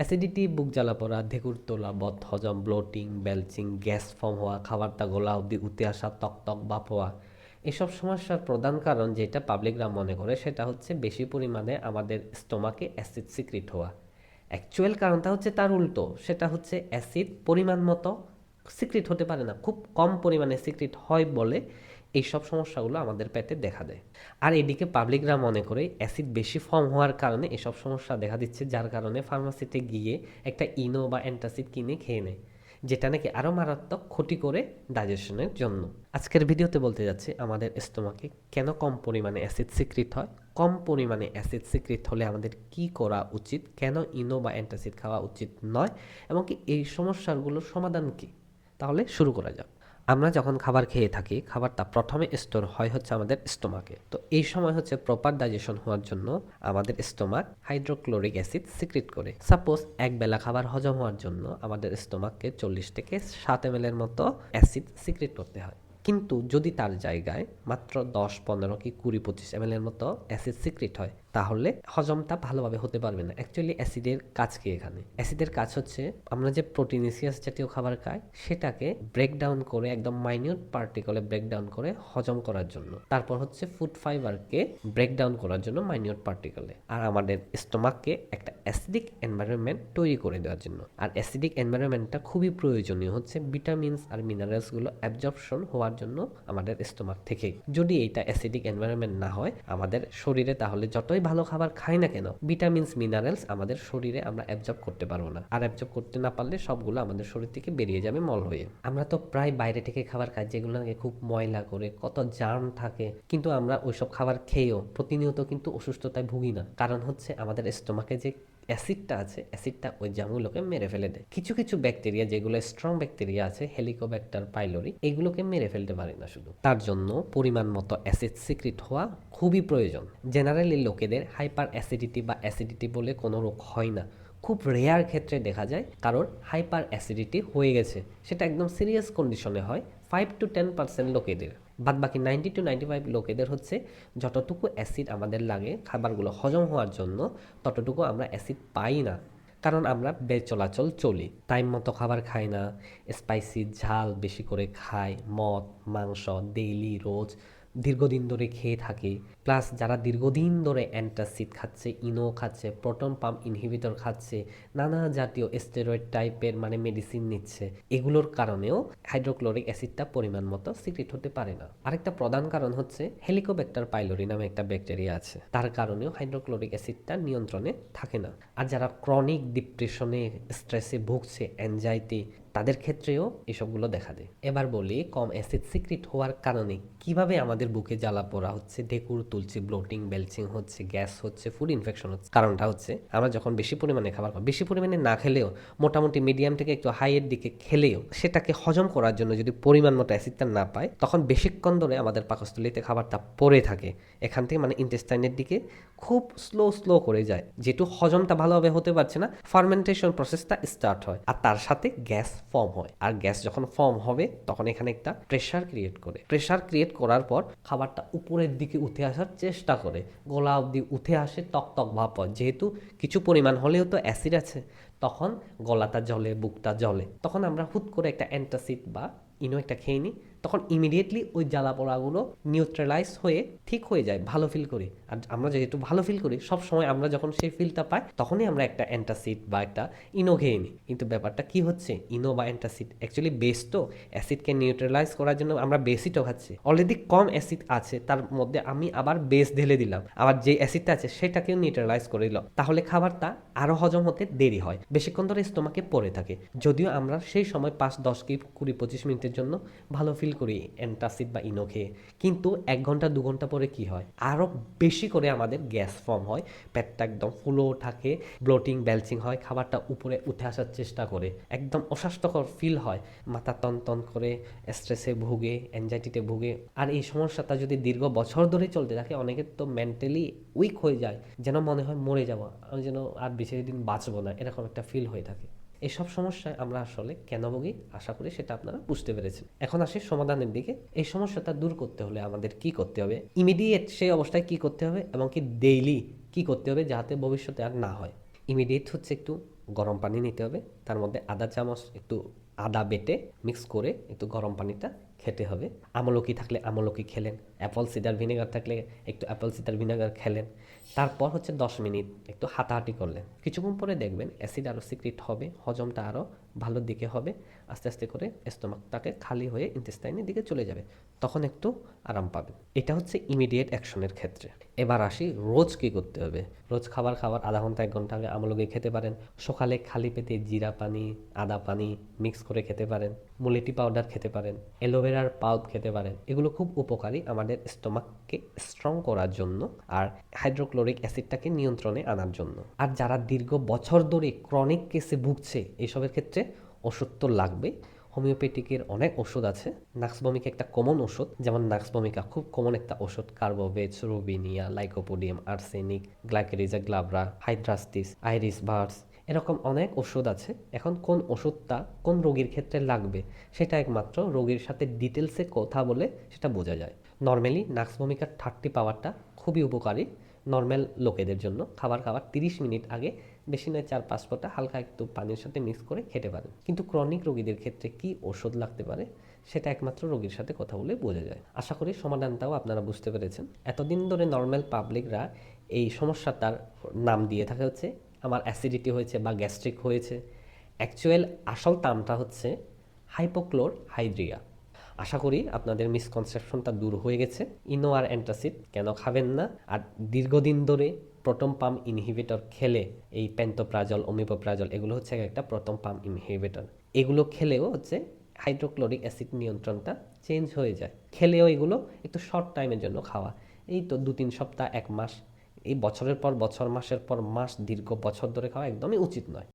Acidity, বুক জ্বালা পড়া, ঢেকুর তোলা, বদহজম, ব্লোটিং, বেলচিং, গ্যাস ফর্ম হওয়া, খাবারটা গলা অবধি উঠে আসা, টক ভাপ হওয়া, এসব সমস্যার প্রধান কারণ যেটা পাবলিকরা মনে করে সেটা হচ্ছে বেশি পরিমাণে আমাদের স্টোমাকে অ্যাসিড সিক্রিট হওয়া। অ্যাকচুয়াল কারণটা হচ্ছে তার উল্টো, সেটা হচ্ছে অ্যাসিড পরিমাণ মতো সিক্রিট হতে পারে না, খুব কম পরিমাণে সিক্রিট হয় বলে এইসব সমস্যাগুলো আমাদের পেটে দেখা দেয়। আর এদিকে পাবলিকরা মনে করে অ্যাসিড বেশি ফর্ম হওয়ার কারণে এসব সমস্যা দেখা দিচ্ছে, যার কারণে ফার্মাসিতে গিয়ে একটা ইনো বা অ্যান্টাসিড কিনে খেয়ে নেয়, যেটা নাকি আরও মারাত্মক ক্ষতি করে ডাইজেশনের জন্য। আজকের ভিডিওতে বলতে যাচ্ছি আমাদের স্টোমাকে কেন কম পরিমাণে অ্যাসিড সিক্রিট হয়, কম পরিমাণে অ্যাসিড সিক্রিট হলে আমাদের কি করা উচিত, কেন ইনো বা অ্যান্টাসিড খাওয়া উচিত নয়, এবং কি এই সমস্যাগুলোর সমাধান কি। তাহলে শুরু করা যাক। আমরা যখন খাবার খেয়ে থাকি, খাবারটা প্রথমে স্টোর হয় হচ্ছে আমাদের স্টোমাকে। তো এই সময় হচ্ছে প্রপার ডাইজেশন হওয়ার জন্য আমাদের স্টোমাক হাইড্রোক্লোরিক অ্যাসিড সিক্রেট করে। সাপোজ এক বেলা খাবার হজম হওয়ার জন্য আমাদের স্টোমাককে 40 থেকে 7 ml এর মতো অ্যাসিড সিক্রেট করতে হয়। কিন্তু যদি তার জায়গায় মাত্র 10, 15 কি 20, 25 ml এর মতো অ্যাসিড সিক্রেট হয়, তাহলে হজমটা ভালোভাবে হতে পারবে না। অ্যাকচুয়ালি অ্যাসিডের কাজ কি এখানে? অ্যাসিডের কাজ হচ্ছে আমরা যে প্রোটিনিসিয়াস জাতীয় খাবার খাই সেটাকে ব্রেকডাউন করে, একদম মাইনিউট পার্টিকলে ব্রেকডাউন করে হজম করার জন্য। তারপর হচ্ছে ফুড ফাইবারকে ব্রেকডাউন করার জন্য মাইনিউট পার্টিকলে। আর আমাদের স্টোমাককে একটা অ্যাসিডিক এনভায়রনমেন্ট তৈরি করে দেওয়ার জন্য। আর অ্যাসিডিক এনভায়রনমেন্টটা খুবই প্রয়োজনীয় হচ্ছে ভিটামিনস আর মিনারেলসগুলো অ্যাবজর্পশন হওয়ার জন্য আমাদের স্টোমাক থেকে। যদি এইটা অ্যাসিডিক এনভায়রনমেন্ট না হয় আমাদের শরীরে, তাহলে যতই ভালো খাবার খাই না কেন, ভিটামিনস মিনারেলস আমাদের শরীরে আমরা অ্যাবজর্ব করতে পারবো না। আর অ্যাবজর্ব করতে না পারলে সবগুলো আমাদের শরীর থেকে বেরিয়ে যাবে মল হয়ে। আমরা তো প্রায় বাইরে থেকে খাবার খাই যেগুলো নাকি খুব ময়লা করে, কত জার্ম থাকে, কিন্তু আমরা ওইসব খাবার খেয়েও প্রতিনিয়ত কিন্তু অসুস্থতায় ভুগি না। কারণ হচ্ছে আমাদের স্টোমাকে যে অ্যাসিডটা আছে, অ্যাসিডটা ওই জার্মগুলোকে মেরে ফেলে দেয়। কিছু কিছু ব্যাকটেরিয়া যেগুলো স্ট্রং ব্যাকটেরিয়া আছে, হেলিকোব্যাক্টার পাইলোরি, এগুলোকে মেরে ফেলতে পারে না শুধু। তার জন্য পরিমাণ মতো অ্যাসিড সিক্রিট হওয়া খুবই প্রয়োজন। জেনারেলি লোকেদের হাইপার অ্যাসিডিটি বা অ্যাসিডিটি বলে কোনো রোগ হয় না। খুব রেয়ার ক্ষেত্রে দেখা যায় কারোর হাইপার অ্যাসিডিটি হয়ে গেছে, সেটা একদম সিরিয়াস কন্ডিশনে হয় 5 to 10% লোকেদের। বাদ বাকি 90 to 95 লোকেদের হচ্ছে যতটুকু অ্যাসিড আমাদের লাগে খাবারগুলো হজম হওয়ার জন্য, ততটুকু আমরা অ্যাসিড পাই না। কারণ আমরা বেচলাচল চলি, টাইম মতো খাবার খাই না, স্পাইসি ঝাল বেশি করে খাই, মদ মাংস ডেইলি রোজ দীর্ঘদিন ধরে খেয়ে থাকি। প্লাস যারা দীর্ঘদিন ধরে অ্যান্টাসিড খাচ্ছে, ইনো খাচ্ছে, প্রোটন পাম্প ইনহিবিটর খাচ্ছে, নানা জাতীয় স্টেরয়েড টাইপের মানে মেডিসিন নিচ্ছে, এগুলোর কারণেও হাইড্রোক্লোরিক অ্যাসিডটা পরিমাণ মতো সিক্রেট হতে পারে না। আরেকটা প্রধান কারণ হচ্ছে হেলিকোব্যাক্টার পাইলোরি নামে একটা ব্যাকটেরিয়া আছে, তার কারণেও হাইড্রোক্লোরিক অ্যাসিডটা নিয়ন্ত্রণে থাকে না। আর যারা ক্রনিক ডিপ্রেশনে, স্ট্রেসে ভুগছে, অ্যাংজাইটি, তাদের ক্ষেত্রেও এসবগুলো দেখা দেয়। এবার বলি কম অ্যাসিড সিক্রেট হওয়ার কারণে কিভাবে আমাদের বুকে জ্বালা পোড়া হচ্ছে, ঢেকুর তুলছে, ব্লোটিং বেলচিং হচ্ছে, গ্যাস হচ্ছে, ফুড ইনফেকশন হচ্ছে। কারণটা হচ্ছে আমরা যখন বেশি পরিমাণে খাবার খাই, বেশি পরিমাণে না খেলেও মোটামুটি মিডিয়াম থেকে একটু হাইয়ের দিকে খেলেও সেটাকে হজম করার জন্য যদি পরিমাণ মতো অ্যাসিডটা না পায়, তখন বেশিক্ষণ ধরে আমাদের পাকস্থলীতে খাবারটা পড়ে থাকে, এখান থেকে মানে ইন্টেস্টাইনের দিকে খুব স্লো করে যায়, যেহেতু হজমটা ভালোভাবে হতে পারছে না, ফার্মেন্টেশন প্রসেসটা স্টার্ট হয় আর তার সাথে গ্যাস ফর্ম হয়। আর গ্যাস যখন ফর্ম হবে তখন এখানে একটা প্রেশার ক্রিয়েট করে। প্রেশার ক্রিয়েট করার পর খাবারটা উপরের দিকে উঠে আসার চেষ্টা করে, গলা অবধি উঠে আসে, টক ভাব হয়, যেহেতু কিছু পরিমাণ হলেও তো অ্যাসিড আছে, তখন গলাটা জ্বলে, বুকটা জ্বলে। তখন আমরা হুট করে একটা অ্যান্টাসিড বা ইনো একটা খেয়ে নিই, তখন ইমিডিয়েটলি ওই জ্বালা পোড়াগুলো নিউট্রালাইজ হয়ে ঠিক হয়ে যায়, ভালো ফিল করি। আর আমরা যেহেতু ভালো ফিল করি সব সময়, আমরা যখন সেই ফিলটা পাই তখনই আমরা একটা অ্যান্টাসিড বা একটা ইনো খেয়ে নিই। কিন্তু ব্যাপারটা কি হচ্ছে, ইনো বা অ্যান্টাসিড অ্যাকচুয়ালি বেস তো, অ্যাসিডকে নিউট্রালাইজ করার জন্য আমরা বেসই তো খাচ্ছি। অলরেডি কম অ্যাসিড আছে, তার মধ্যে আমি আবার বেস ঢেলে দিলাম, আবার যে অ্যাসিডটা আছে সেটাকেও নিউট্রালাইজ করে দিলাম, তাহলে খাবারটা আরও হজম হতে দেরি হয়, বেশিক্ষণ ধরে স্টোমাকে পড়ে থাকে। যদিও আমরা সেই সময় 5, 10 কি 20, 25 মিনিটের জন্য ভালো ফিল করি অ্যান্টাসিড বা ইনো খেয়ে, কিন্তু 1 ঘন্টা 2 ঘন্টা পরে কি হয়, আরও বেশি করে আমাদের গ্যাস ফর্ম হয়, পেটটা একদম ফুলো থাকে, ব্লোটিং বেলচিং হয়, খাবারটা উপরে উঠে আসার চেষ্টা করে, একদম অস্বাস্থ্যকর ফিল হয়, মাথা টন করে, স্ট্রেসে ভুগে, অ্যাংজাইটিতে ভুগে। আর এই সমস্যাটা যদি দীর্ঘ বছর ধরে চলতে থাকে, অনেকের তো মেন্টালি উইক হয়ে যায়, যেন মনে হয় মরে যাবো, আমি যেন আর বেশি দিন বাঁচবো না, এরকম একটা ফিল হয়ে থাকে। এসব সমস্যায় আমরা আসলে কেন ভুগি আশা করি সেটা আপনারা বুঝতে পেরেছেন। এখন আসি সমাধানের দিকে। এই সমস্যাটা দূর করতে হলে আমাদের কি করতে হবে, ইমিডিয়েট সেই অবস্থায় কি করতে হবে, এবং কি ডেইলি কি করতে হবে যাতে ভবিষ্যতে আর না হয়। ইমিডিয়েট হচ্ছে একটু গরম পানি নিতে হবে, তার মধ্যে আধা চামচ একটু আদা বেটে মিক্স করে একটু গরম পানিটা খেতে হবে। আমলকি থাকলে আমলকি খেলেন, অ্যাপল সিডার ভিনেগার থাকলে একটু অ্যাপল সিডার ভিনেগার খেলেন। তারপর হচ্ছে 10 মিনিট একটু হাঁটাহাঁটি করলেন। কিছুক্ষণ পরে দেখবেন অ্যাসিড আরও সিক্রিট হবে, হজমটা আরও ভালোর দিকে হবে। আস্তে আস্তে করে স্টোমাকটাকে খালি হয়ে ইন্টেস্টাইনের দিকে চলে যাবে, তখন একটু আরাম পাবেন। এটা হচ্ছে ইমিডিয়েট অ্যাকশনের ক্ষেত্রে। এবার আসি রোজ কী করতে হবে। রোজ খাবার খাওয়ার আধা ঘন্টা 1 ঘন্টা আগে আমলকি খেতে পারেন। সকালে খালি পেটে জিরা পানি, আদা পানি মিক্স করে খেতে পারেন। মুলেটি পাউডার খেতে পারেন, অ্যালোভেরার পাল্প খেতে পারেন। এগুলো খুব উপকারী আমাদের স্টোমাককে স্ট্রং করার জন্য আর হাইড্রোক্লোরিক অ্যাসিডটাকে নিয়ন্ত্রণে আনার জন্য। আর যারা দীর্ঘ বছর ধরে ক্রনিক কেসে ভুগছে, এসবের ক্ষেত্রে ওষুধ তো লাগবে। হোমিওপ্যাথিকের অনেক ওষুধ আছে। নাক্সভমিক একটা কমন ওষুধ, যেমন নাক্সভমিকা খুব কমন একটা ওষুধ। Carbo veg, robinia, lycopodium, arsenic, glycyrrhiza glabra, hydrastis, iris vers, এরকম অনেক ওষুধ আছে। এখন কোন ওষুধটা কোন রোগীর ক্ষেত্রে লাগবে সেটা একমাত্র রোগীর সাথে ডিটেলসে কথা বলে সেটা বোঝা যায়। নর্মালি নাক্সভমিকার 30 পাওয়ারটা খুবই উপকারী নর্মাল লোকেদের জন্য। খাবার খাওয়ার 30 মিনিট আগে বেশি নয় 4-5 ফোঁটা হালকা একটু পানির সাথে মিক্স করে খেতে পারেন। কিন্তু ক্রনিক রোগীদের ক্ষেত্রে কি ওষুধ লাগতে পারে সেটা একমাত্র রোগীর সাথে কথা বলে বোঝা যায়। আশা করি সমাধানটাও আপনারা বুঝতে পেরেছেন। এতদিন ধরে নর্মাল পাবলিকরা এই সমস্যাটার নাম দিয়ে থাকে হচ্ছে আমার অ্যাসিডিটি হয়েছে বা গ্যাস্ট্রিক হয়েছে। অ্যাকচুয়াল আসল নামটা হচ্ছে হাইপোক্লোর হাইড্রিয়া। আশা করি আপনাদের মিসকনসেপশনটা দূর হয়ে গেছে। ইনো আর অ্যান্টাসিড কেন খাবেন না, আর দীর্ঘদিন ধরে প্রোটন পাম্প ইনহিবিটর খেলে এই পেন্টোপ্রাজল, ওমিপোপ্রাজল এগুলো হচ্ছে একটা প্রোটন পাম্প ইনহিবিটর। এগুলো খেলেও হচ্ছে হাইড্রোক্লোরিক অ্যাসিড নিয়ন্ত্রণটা চেঞ্জ হয়ে যায়। খেলেও এগুলো একটু শর্ট টাইমের জন্য খাওয়া, এই তো 2-3 সপ্তাহ, 1 মাস। এই বছরের পর বছর, মাসের পর মাস, দীর্ঘ বছর ধরে খাওয়া একদমই উচিত নয়।